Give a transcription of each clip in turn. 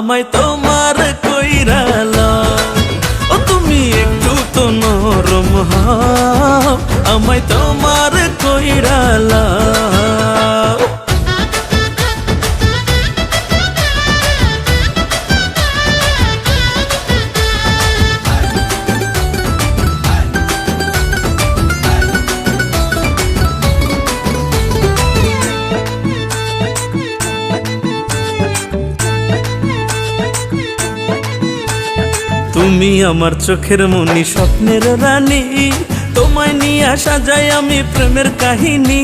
আমায় তোমার কইরা লও। ও তুমি একটু তো নরম হও, আমায় তোমার কইরা লও। তুমি আমার চোখের মনি, স্বপ্নের রানী, তোমায় নিয়ে সাজাই আমি প্রেমের কাহিনী।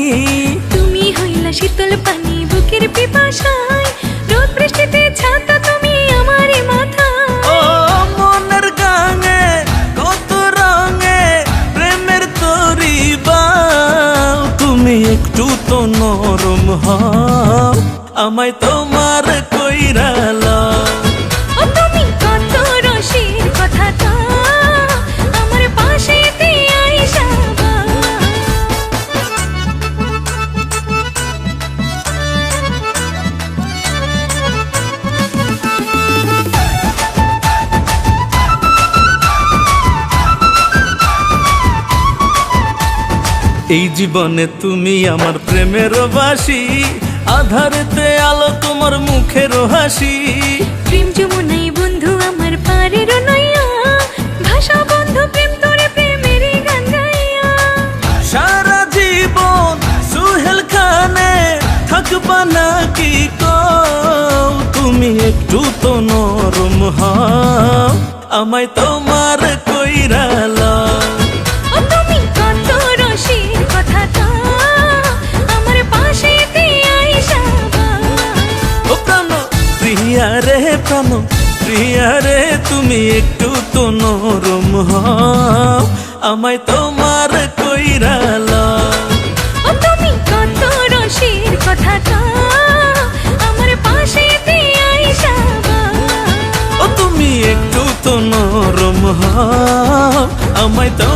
তুমি হইলা শীতল পানি বুকের পিপাসায়, রোদ বৃষ্টিতে ছাতা তুমি আমারই মাথা। ও মনের গাঙে কত রঙে প্রেমের তরি বাও, তুমি একটু তো নরম হও, আমায় তোমার কইরা লও। ও তুমি কত রসের কথাটা আমার পাশেতে আইসা বল। এই জীবনে তুমি আমার প্রেমের বাসি, আধারেতে আলো তোমার মুখের হাসি। প্রেম যমুনাই বন্ধু আমার পারের নইয়া, ভাষা বন্ধু প্রেম তোরে প্রেমের গান গাইয়া। সারা জীবন সুহেল খানে থাকবা নাকি কও, তুমি একটু তো নরম হও, আমায় তোমার কইরা লও। ও তুমি কত রসের কথাটা আমার পাশেতে আইসা বল। ও প্রাণ প্রিয়া রে, প্রাণ প্রিয়া রে, তুমি একটু তো নরম হও, আমায় তোমার কইরা লও। ও তুমি কত রসের কথাটা আমার পাশেতে আইসা বল। ও তুমি একটু তো নরম হও, আমায় তো